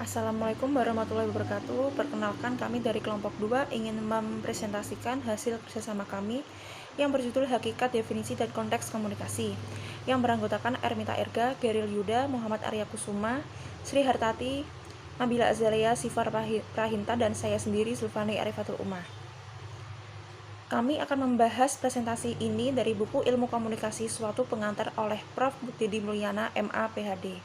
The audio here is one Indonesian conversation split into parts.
Assalamualaikum warahmatullahi wabarakatuh. Perkenalkan, kami dari kelompok 2 ingin mempresentasikan hasil kerjasama kami yang berjudul Hakikat, Definisi, dan Konteks Komunikasi, yang beranggotakan Ermita Erga, Geril Yuda, Muhammad Arya Kusuma, Sri Hartati, Nabila Azalia, Sifar Prahinta, dan saya sendiri, Zulfani Arifatul Umah. Kami akan membahas presentasi ini dari buku Ilmu Komunikasi Suatu Pengantar oleh Prof. Didi Mulyana, MA, PhD.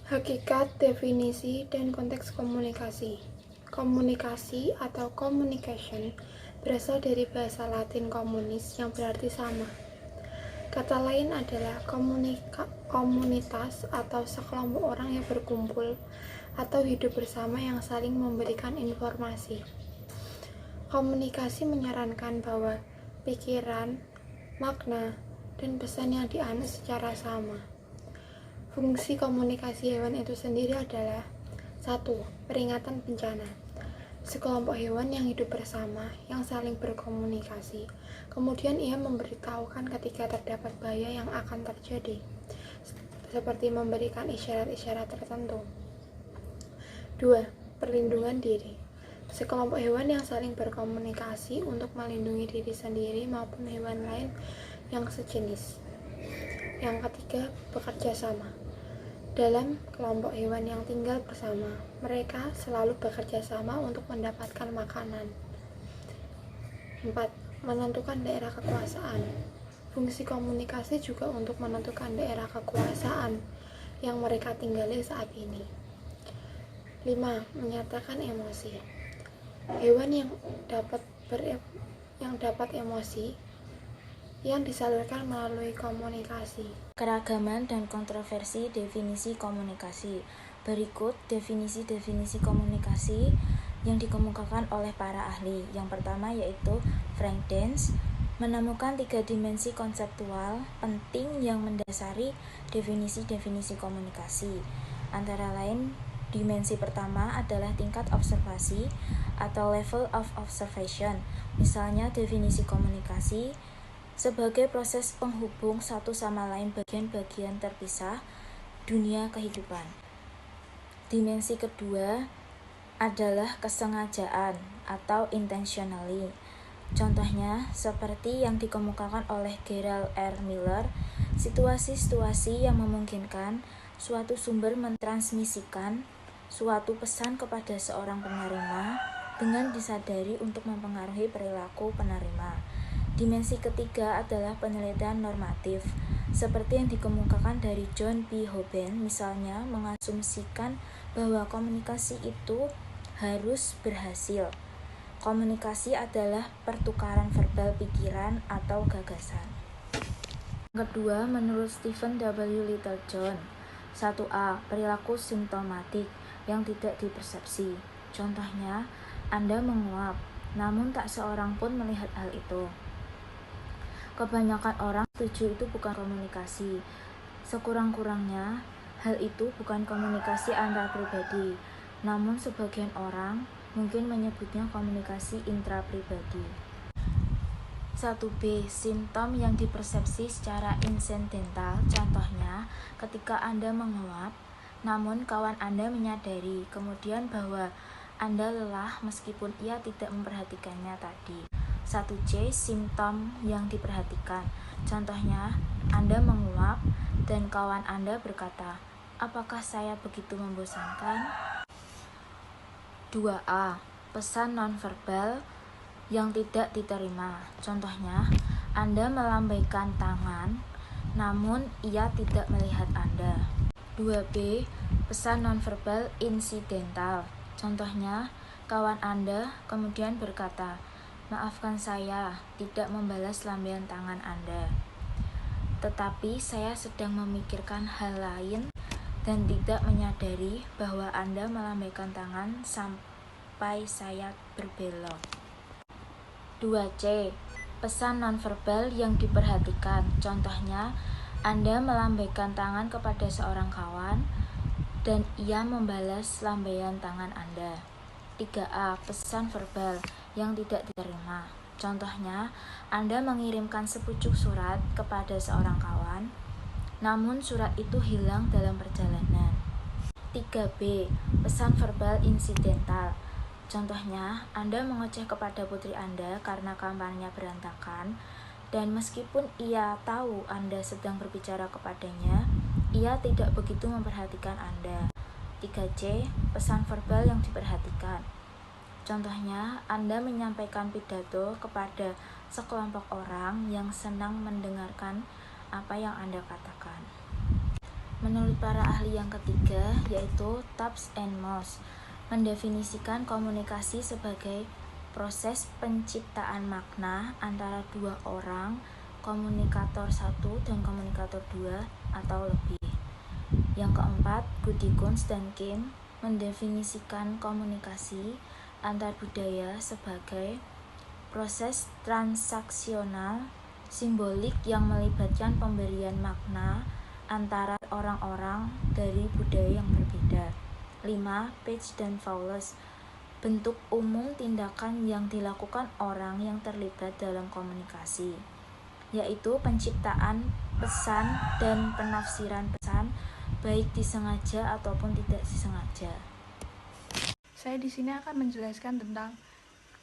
Hakikat, definisi, dan konteks komunikasi. Komunikasi atau communication berasal dari bahasa Latin communis yang berarti sama. Kata lain adalah komunitas atau sekelompok orang yang berkumpul atau hidup bersama yang saling memberikan informasi. Komunikasi menyarankan bahwa pikiran, makna, dan pesan yang dianut secara sama. Fungsi komunikasi hewan itu sendiri adalah 1. Peringatan bencana. Sekelompok hewan yang hidup bersama, yang saling berkomunikasi. Kemudian ia memberitahukan ketika terdapat bahaya yang akan terjadi, seperti memberikan isyarat-isyarat tertentu. 2. Perlindungan diri. Sekelompok hewan yang saling berkomunikasi untuk melindungi diri sendiri maupun hewan lain yang sejenis. Yang ketiga, bekerja sama. Dalam kelompok hewan yang tinggal bersama, mereka selalu bekerja sama untuk mendapatkan makanan. 4. Menentukan daerah kekuasaan. Fungsi komunikasi juga untuk menentukan daerah kekuasaan yang mereka tinggali saat ini. 5. Menyatakan emosi. Hewan yang dapat emosi yang disalurkan melalui komunikasi. Keragaman dan kontroversi definisi komunikasi. Berikut definisi-definisi komunikasi yang dikemukakan oleh para ahli. Yang pertama yaitu Frank Dance menemukan 3 dimensi konseptual penting yang mendasari definisi-definisi komunikasi. Antara lain, dimensi pertama adalah tingkat observasi atau level of observation. Misalnya definisi komunikasi sebagai proses penghubung satu sama lain bagian-bagian terpisah dunia kehidupan. Dimensi kedua adalah kesengajaan atau intentionally. Contohnya seperti yang dikemukakan oleh Gerald R. Miller, situasi-situasi yang memungkinkan suatu sumber mentransmisikan suatu pesan kepada seorang penerima dengan disadari untuk mempengaruhi perilaku penerima. Dimensi ketiga adalah penelitian normatif, seperti yang dikemukakan dari John B. Hoban, misalnya mengasumsikan bahwa komunikasi itu harus berhasil. Komunikasi adalah pertukaran verbal pikiran atau gagasan. Yang kedua, menurut Stephen W. Littlejohn, 1A. Perilaku simptomatik yang tidak dipersepsi. Contohnya, Anda menguap, namun tak seorang pun melihat hal itu. Kebanyakan orang setuju itu bukan komunikasi. Sekurang-kurangnya, hal itu bukan komunikasi antar pribadi, namun sebagian orang mungkin menyebutnya komunikasi intrapribadi. 1B. Simptom yang dipersepsi secara insidental. Contohnya, ketika Anda menguap, namun kawan Anda menyadari kemudian bahwa Anda lelah meskipun ia tidak memperhatikannya tadi. 1C. Simptom yang diperhatikan. Contohnya, Anda menguap dan kawan Anda berkata, "Apakah saya begitu membosankan?" 2A. Pesan nonverbal yang tidak diterima. Contohnya, Anda melambaikan tangan, namun ia tidak melihat Anda. 2B. Pesan nonverbal insidental. Contohnya, kawan Anda kemudian berkata, "Maafkan saya, tidak membalas lambaian tangan Anda. Tetapi saya sedang memikirkan hal lain dan tidak menyadari bahwa Anda melambaikan tangan sampai saya berbelok." 2C. Pesan nonverbal yang diperhatikan. Contohnya, Anda melambaikan tangan kepada seorang kawan dan ia membalas lambaian tangan Anda. 3A. Pesan verbal yang tidak diterima. Contohnya, Anda mengirimkan sepucuk surat kepada seorang kawan, namun surat itu hilang dalam perjalanan. 3B. Pesan verbal insidental. Contohnya, Anda mengoceh kepada putri Anda karena kamarnya berantakan, dan meskipun ia tahu Anda sedang berbicara kepadanya, ia tidak begitu memperhatikan Anda. 3C. Pesan verbal yang diperhatikan. Contohnya, Anda menyampaikan pidato kepada sekelompok orang yang senang mendengarkan apa yang Anda katakan. Menurut para ahli yang ketiga, yaitu Tubbs and Moss, mendefinisikan komunikasi sebagai proses penciptaan makna antara dua orang, komunikator 1 dan komunikator 2 atau lebih. Yang keempat, Goody-Kunz dan Kim mendefinisikan komunikasi antar budaya sebagai proses transaksional simbolik yang melibatkan pemberian makna antara orang-orang dari budaya yang berbeda. 5. Page dan Fowles, bentuk umum tindakan yang dilakukan orang yang terlibat dalam komunikasi, yaitu penciptaan pesan dan penafsiran pesan, baik disengaja ataupun tidak disengaja. Saya di sini akan menjelaskan tentang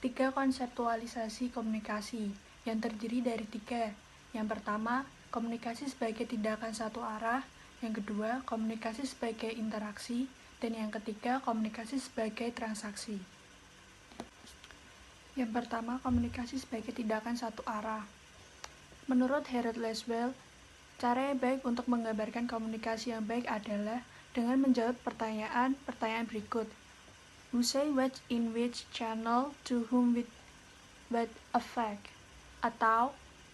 3 konseptualisasi komunikasi yang terdiri dari 3. Yang pertama, komunikasi sebagai tindakan satu arah. Yang kedua, komunikasi sebagai interaksi. Dan yang ketiga, komunikasi sebagai transaksi. Yang pertama, komunikasi sebagai tindakan satu arah. Menurut Harold Laswell, cara yang baik untuk menggambarkan komunikasi yang baik adalah dengan menjawab pertanyaan berikut. Who say what in which channel, to whom with what effect? Atau,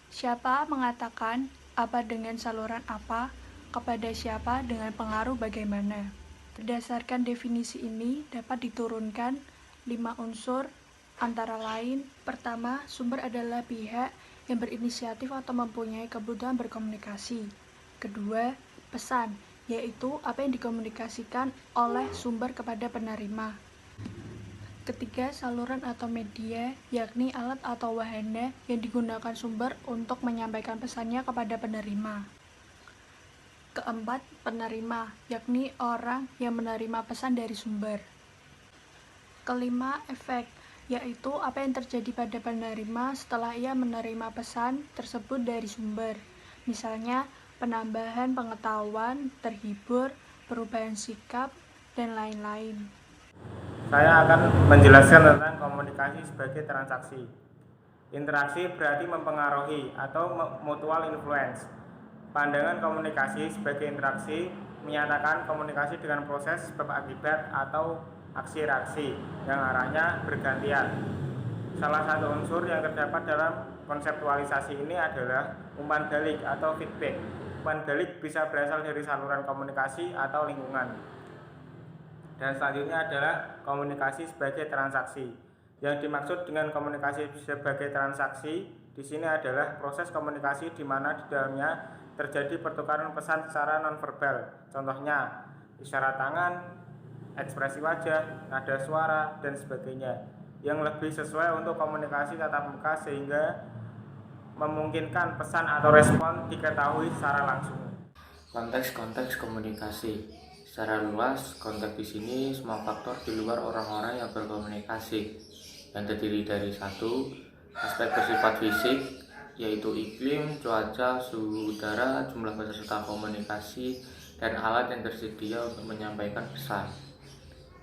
siapa mengatakan apa dengan saluran apa, kepada siapa dengan pengaruh bagaimana. Berdasarkan definisi ini dapat diturunkan 5 unsur, antara lain: pertama, sumber adalah pihak yang berinisiatif atau mempunyai kebutuhan berkomunikasi. Kedua, pesan, yaitu apa yang dikomunikasikan oleh sumber kepada penerima. Ketiga, saluran atau media, yakni alat atau wahana yang digunakan sumber untuk menyampaikan pesannya kepada penerima. Keempat, penerima, yakni orang yang menerima pesan dari sumber. Kelima, efek, yaitu apa yang terjadi pada penerima setelah ia menerima pesan tersebut dari sumber. Misalnya, penambahan pengetahuan, terhibur, perubahan sikap, dan lain-lain. Saya akan menjelaskan tentang komunikasi sebagai transaksi. Interaksi berarti mempengaruhi atau mutual influence. Pandangan komunikasi sebagai interaksi menyatakan komunikasi dengan proses sebab akibat atau aksi reaksi yang arahnya bergantian. Salah satu unsur yang terdapat dalam konseptualisasi ini adalah umpan balik atau feedback. Umpan balik bisa berasal dari saluran komunikasi atau lingkungan. Dan selanjutnya adalah komunikasi sebagai transaksi. Yang dimaksud dengan komunikasi sebagai transaksi di sini adalah proses komunikasi di mana di dalamnya terjadi pertukaran pesan secara nonverbal. Contohnya, isyarat tangan, ekspresi wajah, nada suara, dan sebagainya, yang lebih sesuai untuk komunikasi tatap muka sehingga memungkinkan pesan atau respon diketahui secara langsung. Konteks komunikasi. Secara luas, konteks di sini semua faktor di luar orang-orang yang berkomunikasi, yang terdiri dari 1. Aspek bersifat fisik, yaitu iklim, cuaca, suhu udara, jumlah peserta komunikasi, dan alat yang tersedia untuk menyampaikan pesan.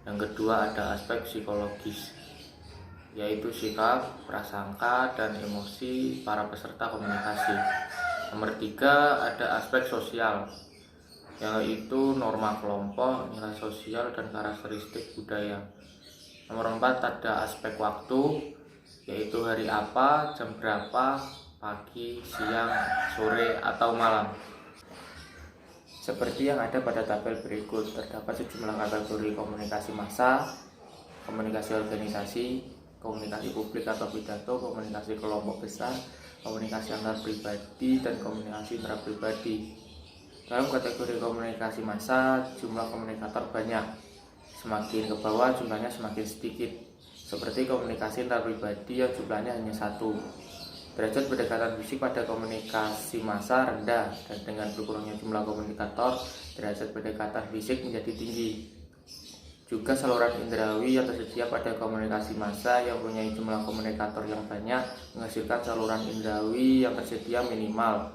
Yang kedua ada aspek psikologis, yaitu sikap, prasangka, dan emosi para peserta komunikasi. Nomor 3 ada aspek sosial, yaitu norma kelompok, nilai sosial, dan karakteristik budaya. Nomor 4 ada aspek waktu, yaitu hari apa, jam berapa, pagi, siang, sore, atau malam. Seperti yang ada pada tabel berikut, terdapat sejumlah kategori komunikasi massa, komunikasi organisasi, komunikasi publik atau pidato, komunikasi kelompok besar, komunikasi antar pribadi, dan komunikasi intrapribadi. Dalam kategori komunikasi massa, jumlah komunikator banyak. Semakin ke bawah jumlahnya semakin sedikit. Seperti komunikasi antar pribadi yang jumlahnya hanya 1. Derajat pendekatan fisik pada komunikasi massa rendah, dan dengan berkurangnya jumlah komunikator, derajat pendekatan fisik menjadi tinggi. Juga saluran indrawi yang tersedia pada komunikasi massa yang punya jumlah komunikator yang banyak menghasilkan saluran indrawi yang tersedia minimal.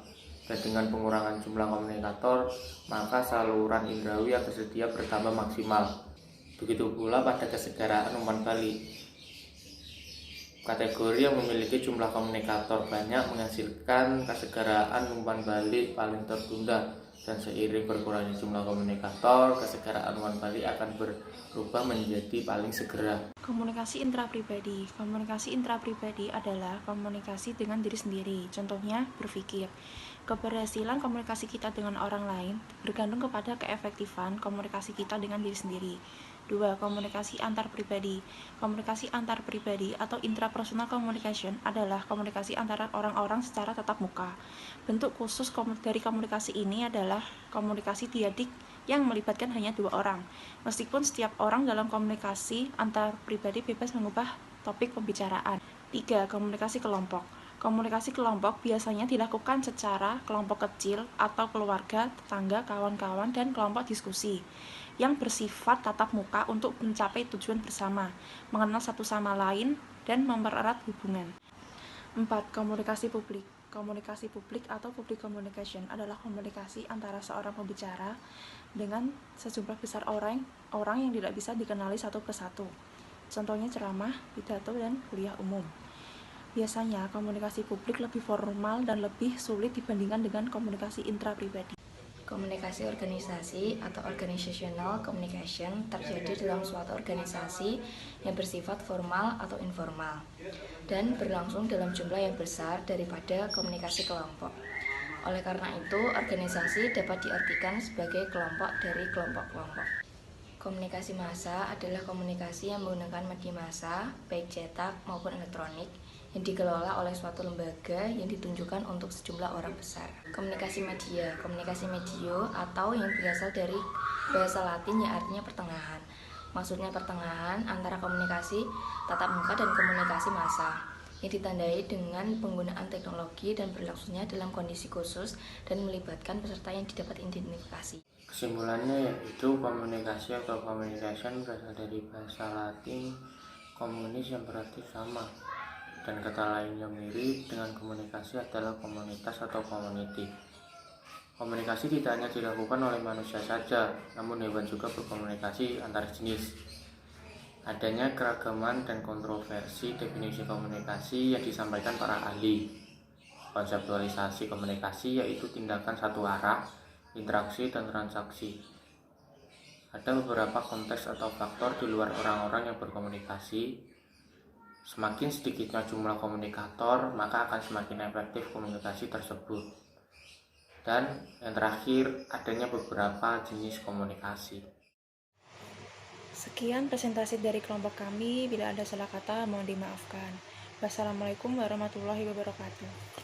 Dan dengan pengurangan jumlah komunikator, maka saluran indrawi yang tersedia bertambah maksimal. Begitu pula pada kesegaraan umpan balik. Kategori yang memiliki jumlah komunikator banyak menghasilkan kesegaraan umpan balik paling tertunda. Dan seiring berkurangnya jumlah komunikator, kesegaraan umpan balik akan berubah menjadi paling segera. Komunikasi intrapribadi. Komunikasi intrapribadi adalah komunikasi dengan diri sendiri. Contohnya, berpikir. Keberhasilan komunikasi kita dengan orang lain bergantung kepada keefektifan komunikasi kita dengan diri sendiri. 2. Komunikasi antar pribadi. Komunikasi antar pribadi atau intrapersonal communication adalah komunikasi antara orang-orang secara tatap muka. Bentuk khusus dari komunikasi ini adalah komunikasi diadik yang melibatkan hanya 2 orang. Meskipun setiap orang dalam komunikasi antar pribadi bebas mengubah topik pembicaraan. 3. Komunikasi kelompok. Komunikasi kelompok biasanya dilakukan secara kelompok kecil atau keluarga, tetangga, kawan-kawan, dan kelompok diskusi yang bersifat tatap muka untuk mencapai tujuan bersama, mengenal satu sama lain, dan mempererat hubungan. 4. Komunikasi publik. Komunikasi publik atau public communication adalah komunikasi antara seorang pembicara dengan sejumlah besar orang yang tidak bisa dikenali satu persatu. Contohnya ceramah, pidato, dan kuliah umum. Biasanya komunikasi publik lebih formal dan lebih sulit dibandingkan dengan komunikasi intrapribadi. Komunikasi organisasi atau organizational communication terjadi dalam suatu organisasi yang bersifat formal atau informal dan berlangsung dalam jumlah yang besar daripada komunikasi kelompok. Oleh karena itu, organisasi dapat diartikan sebagai kelompok dari kelompok-kelompok. Komunikasi massa adalah komunikasi yang menggunakan media massa, baik cetak maupun elektronik, yang dikelola oleh suatu lembaga yang ditunjukkan untuk sejumlah orang besar. Komunikasi medio atau yang berasal dari bahasa Latin yang artinya pertengahan. Maksudnya pertengahan antara komunikasi tatap muka dan komunikasi massa, yang ditandai dengan penggunaan teknologi dan berlangsungnya dalam kondisi khusus dan melibatkan peserta yang didapat identifikasi. Kesimpulannya yaitu komunikasi atau communication berasal dari bahasa Latin communis yang berarti sama, dan kata lain yang mirip dengan komunikasi adalah komunitas atau community. Komunikasi tidak hanya dilakukan oleh manusia saja, namun hewan juga berkomunikasi antar jenis. Adanya keragaman dan kontroversi definisi komunikasi yang disampaikan para ahli. Konseptualisasi komunikasi yaitu tindakan satu arah, interaksi, dan transaksi. Ada beberapa konteks atau faktor di luar orang-orang yang berkomunikasi. Semakin sedikitnya jumlah komunikator, maka akan semakin efektif komunikasi tersebut. Dan yang terakhir, adanya beberapa jenis komunikasi. Sekian presentasi dari kelompok kami. Bila ada salah kata, mohon dimaafkan. Wassalamualaikum warahmatullahi wabarakatuh.